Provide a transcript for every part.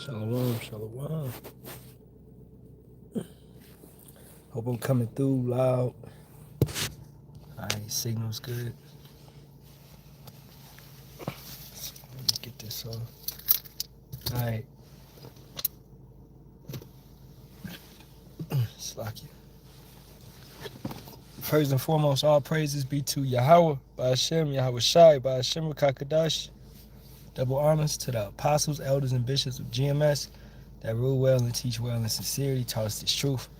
Shalom, shalom. Hope I'm coming through loud. Alright, signal's good. So let me get this off. Alright. Slack you. First and foremost, all praises be to Yahweh, by Hashem, Yahweh Shai, by Hashem Kakadash. Double honors to the apostles, elders, and bishops of GMS that rule well and teach well in sincerity, taught us this truth.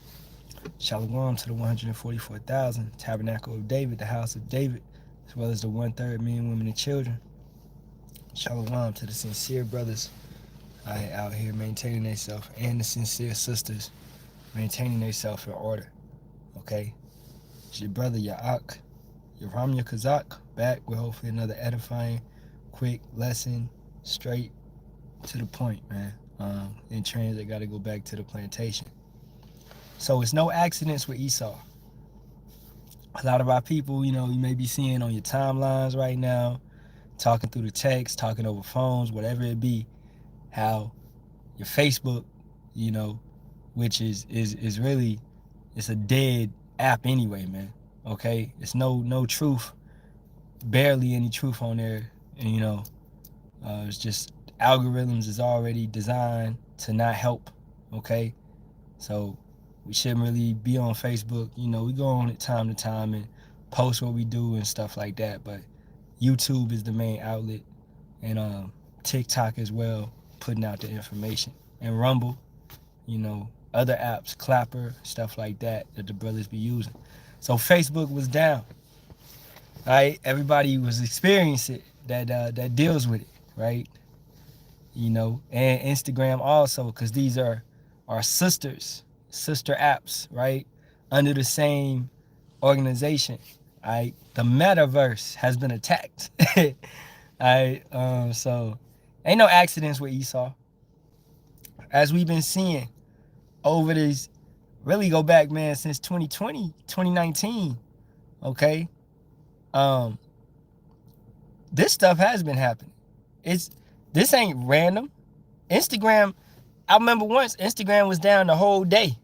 Shalom to the 144,000, Tabernacle of David, the house of David, as well as the 1/3 men, women, and children. Shalom to the sincere brothers out here maintaining themselves, and the sincere sisters maintaining themselves in order. Okay? It's your brother Yaak, Yaram Kazak, back with hopefully another edifying, quick lesson, straight to the point, man. In transit, got to go back to the plantation. So it's no accidents with ESAU. A lot of our people, you may be seeing on your timelines right now, talking through the text, talking over phones, whatever it be, how your Facebook, which is really, it's a dead app anyway, man. Okay? It's no truth, barely any truth on there. And, it's just algorithms is already designed to not help. Okay? So we shouldn't really be on Facebook. We go on it time to time and post what we do and stuff like that. But YouTube is the main outlet, and TikTok as well, putting out the information. And Rumble, other apps, Clapper, stuff like that the brothers be using. So Facebook was down. Right? Everybody was experiencing it that deals with it, right? And Instagram also, because these are our sister apps, right? Under the same organization. Right? The metaverse has been attacked. Alright, so ain't no accidents with ESAU. As we've been seeing over this, really go back, man, since 2020, 2019. Okay? This stuff has been happening. This ain't random. Instagram, I remember once Instagram was down the whole day.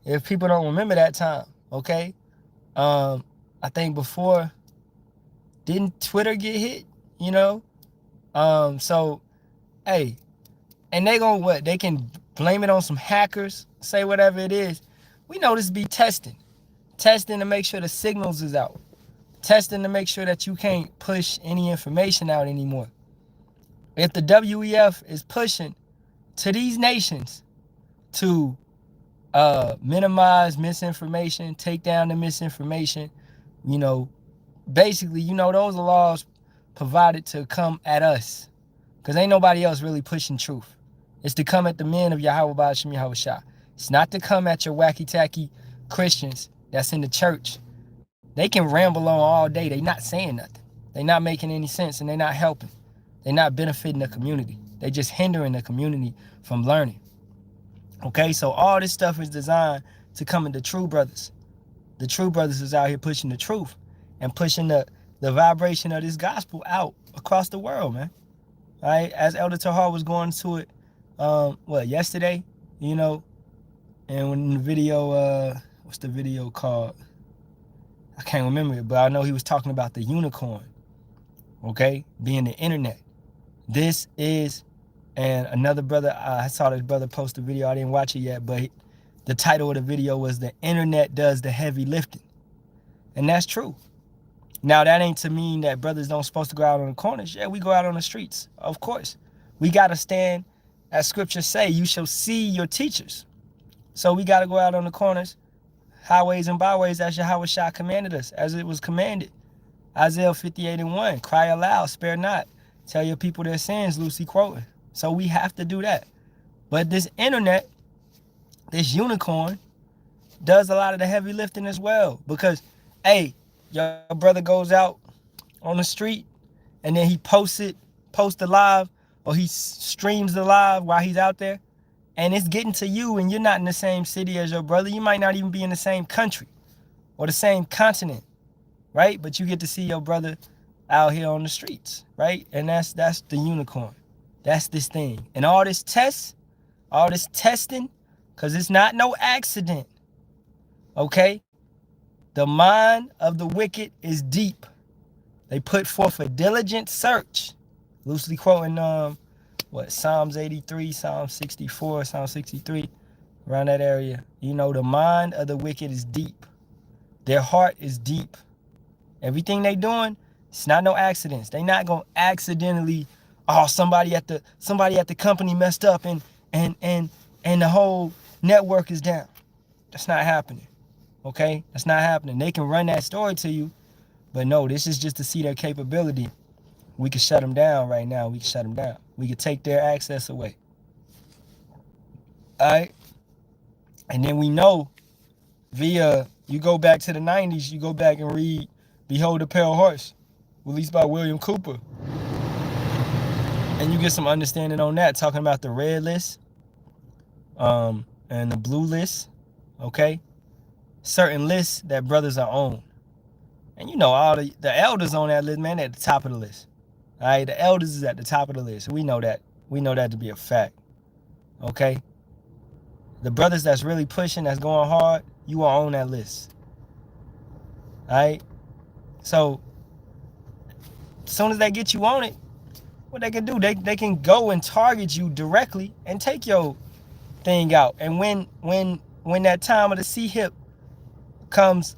If people don't remember that time, okay? I think before, didn't Twitter get hit? So, hey, and they gonna what? They can blame it on some hackers, say whatever it is. We know this be testing to make sure the signals is out, testing to make sure that you can't push any information out anymore. If the WEF is pushing to these nations to minimize misinformation, take down the misinformation, basically, those are laws provided to come at us, because ain't nobody else really pushing truth. It's to come at the men of Yahweh Ba'ashem Yahweh Shah. It's not to come at your wacky-tacky Christians that's in the church. They can ramble on all day. They not saying nothing. They not making any sense, and they not helping. They not benefiting the community. They just hindering the community from learning. Okay, so all this stuff is designed to come at the true brothers. The true brothers is out here pushing the truth and pushing the vibration of this gospel out across the world, man. All right, as Elder Tahar was going to it, yesterday, and when the video, what's the video called? I can't remember it, but I know he was talking about the unicorn, okay, being the internet. This is, and another brother, I saw this brother post a video, I didn't watch it yet, but the title of the video was "The Internet Does the Heavy Lifting." And that's true. Now, that ain't to mean that brothers don't supposed to go out on the corners. Yeah, we go out on the streets, of course. We got to stand, as scripture say, you shall see your teachers. So we got to go out on the corners, highways and byways, as Yahweh Shah commanded us, as it was commanded. Isaiah 58:1, cry aloud, spare not. Tell your people their sins, loosely quoting. So we have to do that. But this internet, this unicorn, does a lot of the heavy lifting as well. Because, hey, your brother goes out on the street and then he posts the live, or he streams the live while he's out there, and it's getting to you, and you're not in the same city as your brother. You might not even be in the same country or the same continent, right? But you get to see your brother out here on the streets, right? And that's the unicorn. That's this thing. And all this testing, because it's not no accident. Okay? The mind of the wicked is deep. They put forth a diligent search. Loosely quoting Psalms 83, Psalm 64, Psalm 63, around that area. You know, the mind of the wicked is deep. Their heart is deep. Everything they doing, it's not no accidents. They not gonna accidentally, somebody at the company messed up and the whole network is down. That's not happening. Okay? That's not happening. They can run that story to you, but no, this is just to see their capability. We can shut them down right now. We can shut them down. We can take their access away. All right? And then we know you go back to the 90s, you go back and read Behold the Pale Horse, released by William Cooper. And you get some understanding on that, talking about the red list and the blue list, okay? Certain lists that brothers are on. And you know, all the elders on that list, man, at the top of the list. All right, the elders is at the top of the list. We know that. We know that to be a fact, okay? The brothers that's really pushing, that's going hard, you are on that list. All right? So, as soon as they get you on it, what they can do, they can go and target you directly and take your thing out. And when that time of the C-hip comes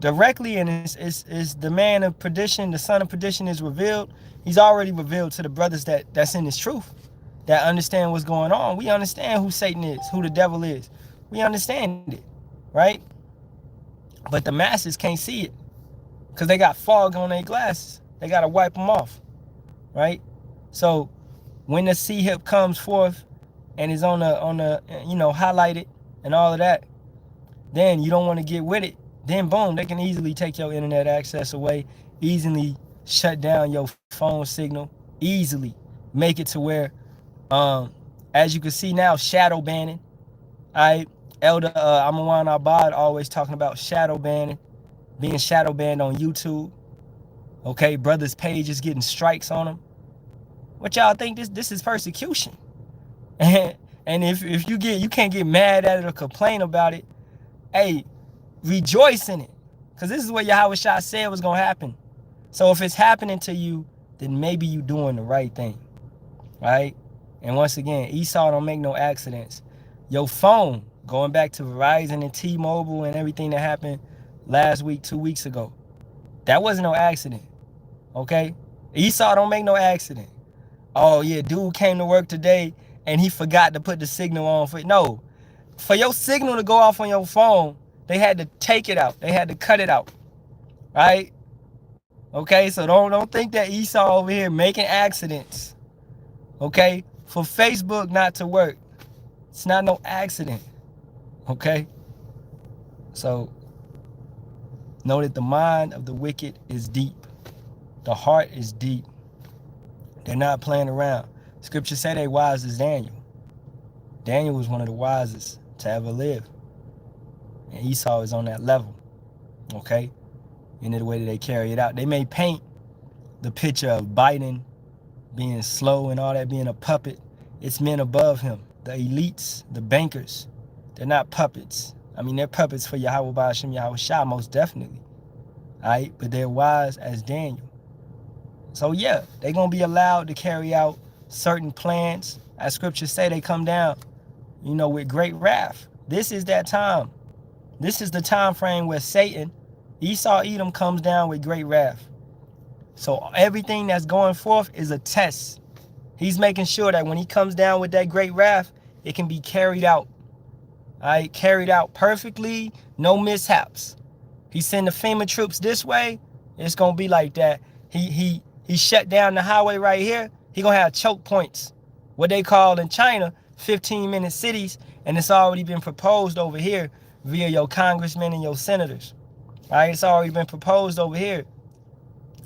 directly and is the man of perdition, the son of perdition is revealed, he's already revealed to the brothers that's in his truth, that understand what's going on. We understand who Satan is, who the devil is. We understand it, right? But the masses can't see it because they got fog on their glasses. They got to wipe them off, right? So when the C-hip comes forth and is on the highlighted and all of that, then you don't want to get with it. Then boom, they can easily take your internet access away, easily shut down your phone signal, easily make it to where, as you can see now, shadow banning. Elder Amawan Abad always talking about shadow banning, being shadow banned on YouTube. Okay, brothers' pages getting strikes on them. What y'all think this is persecution? And if you can't get mad at it or complain about it, hey, rejoice in it. Because this is what Yahweh Shah said was going to happen. So if it's happening to you, then maybe you doing the right thing. Right? And once again, ESAU don't make no accidents. Your phone, going back to Verizon and T-Mobile and everything that happened last week, 2 weeks ago, that wasn't no accident. Okay? ESAU don't make no accident. Oh yeah, dude came to work today and he forgot to put the signal on for it. No. For your signal to go off on your phone, they had to take it out. They had to cut it out. Right? Okay, so don't think that ESAU over here making accidents. Okay? For Facebook not to work. It's not no accident. Okay? So know that the mind of the wicked is deep. The heart is deep. They're not playing around. Scripture say they wise as Daniel. Daniel was one of the wisest to ever live. And ESAU is on that level. Okay? And the way that they carry it out. They may paint the picture of Biden being slow and all that, being a puppet. It's men above him. The elites, the bankers. They're not puppets. I mean, they're puppets for Yahweh Ba'ashem Yahweh Shah, most definitely. Alright? But they're wise as Daniel. So yeah, they're going to be allowed to carry out certain plans. As scriptures say, they come down, with great wrath. This is that time. This is the time frame where Satan, Esau Edom, comes down with great wrath. So everything that's going forth is a test. He's making sure that when he comes down with that great wrath, it can be carried out. Alright, carried out perfectly, no mishaps. He send the FEMA troops this way, it's going to be like that. He shut down the highway right here. He going to have choke points. What they call in China, 15-minute cities. And it's already been proposed over here via your congressmen and your senators. All right, it's already been proposed over here.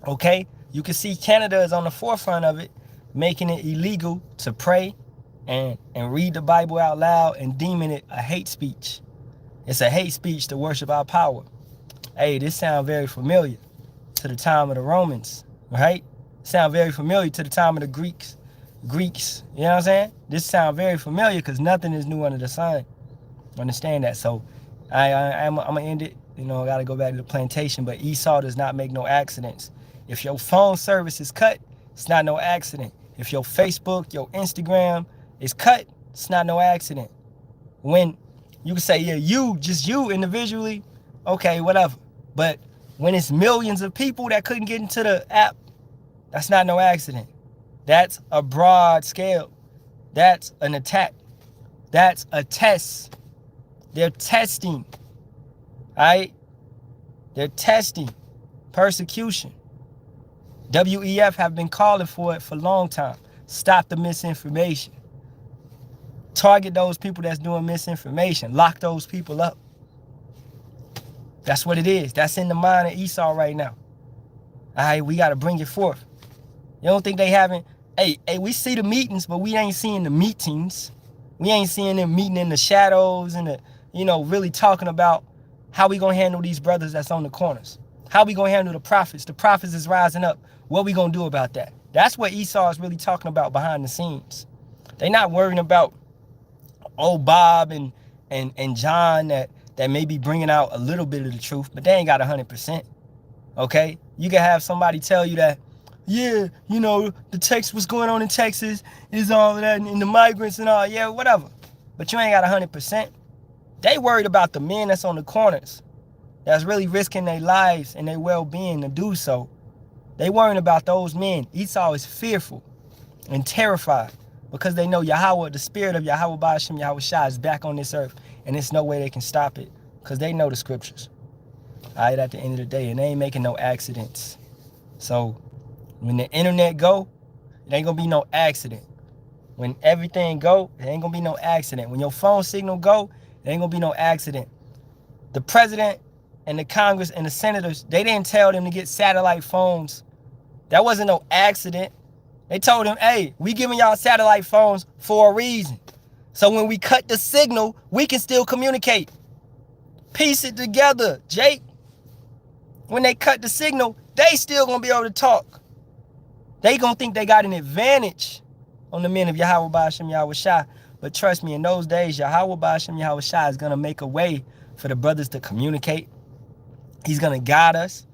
Okay? You can see Canada is on the forefront of it, making it illegal to pray and read the Bible out loud and deeming it a hate speech. It's a hate speech to worship our power. Hey, this sounds very familiar to the time of the Romans, right? Sound very familiar to the time of the Greeks. Greeks. You know what I'm saying? This sounds very familiar because nothing is new under the sun. Understand that. So I'm going to end it. You know, I got to go back to the plantation. But Esau does not make no accidents. If your phone service is cut, it's not no accident. If your Facebook, your Instagram is cut, it's not no accident. When you can say, yeah, just you individually, okay, whatever. But when it's millions of people that couldn't get into the app, that's not no accident. That's a broad scale. That's an attack. That's a test. They're testing. All right? They're testing. Persecution. WEF have been calling for it for a long time. Stop the misinformation. Target those people that's doing misinformation. Lock those people up. That's what it is. That's in the mind of Esau right now. All right, we got to bring it forth. You don't think they haven't? Hey, we see the meetings, but we ain't seeing the meetings. We ain't seeing them meeting in the shadows and really talking about how we gonna handle these brothers that's on the corners. How we gonna handle the prophets? The prophets is rising up. What we gonna do about that? That's what Esau is really talking about behind the scenes. They not worrying about old Bob and John that may be bringing out a little bit of the truth, but they ain't got 100%. Okay? You can have somebody tell you that, yeah, the text what's going on in Texas is all of that and the migrants and all, yeah, whatever. But you ain't got 100%. They worried about the men that's on the corners that's really risking their lives and their well-being to do so. They worrying about those men. Esau is fearful and terrified because they know Yahweh, the spirit of Yahweh Ba'ashem Yahweh Shai is back on this earth, and there's no way they can stop it because they know the scriptures. All right, at the end of the day, and they ain't making no accidents. So when the internet go, it ain't gonna be no accident. When everything go, it ain't gonna be no accident. When your phone signal go, it ain't gonna be no accident. The president and the Congress and the senators, they didn't tell them to get satellite phones. That wasn't no accident. They told them, hey, we giving y'all satellite phones for a reason. So when we cut the signal, we can still communicate. Piece it together, Jake. When they cut the signal, they still gonna be able to talk. They gonna think they got an advantage on the men of Yahweh Ba'ashem Yahweh Shai. But trust me, in those days, Yahweh Ba'ashem Yahweh Shai is gonna make a way for the brothers to communicate. He's gonna guide us,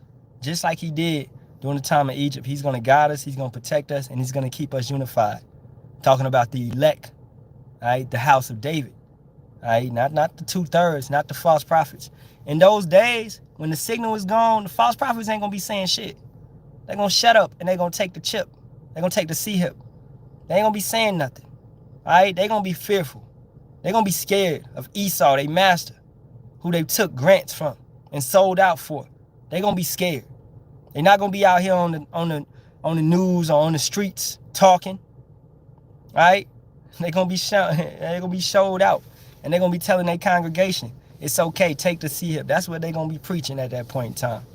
just like he did during the time of Egypt. He's gonna guide us, he's gonna protect us, and he's gonna keep us unified. Talking about the elect, all right, the house of David. All right, not the 2/3, not the false prophets. In those days, when the signal is gone, the false prophets ain't gonna be saying shit. They're gonna shut up and they're gonna take the chip. They're gonna take the C-hip. They ain't gonna be saying nothing. All right, they're gonna be fearful. They're gonna be scared of Esau, their master, who they took grants from and sold out for. They're gonna be scared. They're not gonna be out here on the news or on the streets talking. All right, they're gonna be showed out, and they're gonna be telling their congregation, it's okay, take the C-hip. That's what they're gonna be preaching at that point in time.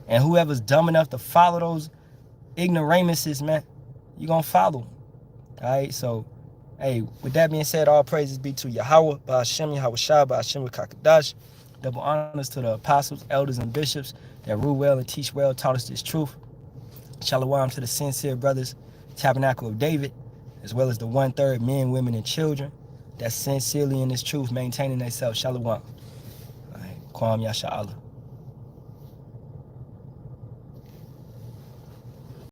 And whoever's dumb enough to follow those ignoramuses, man, you're gonna follow them. All right, so hey, with that being said, all praises be to Yahweh, Ba'ashem, Yahweh Shai, Ba'ashem, Kakadash. Double honors to the apostles, elders, and bishops that rule well and teach well, taught us this truth. Shalom to the sincere brothers, Tabernacle of David, as well as the 1/3 men, women, and children that's sincerely in this truth, maintaining themselves. Shalom. All right, Kwam Yasha Allah.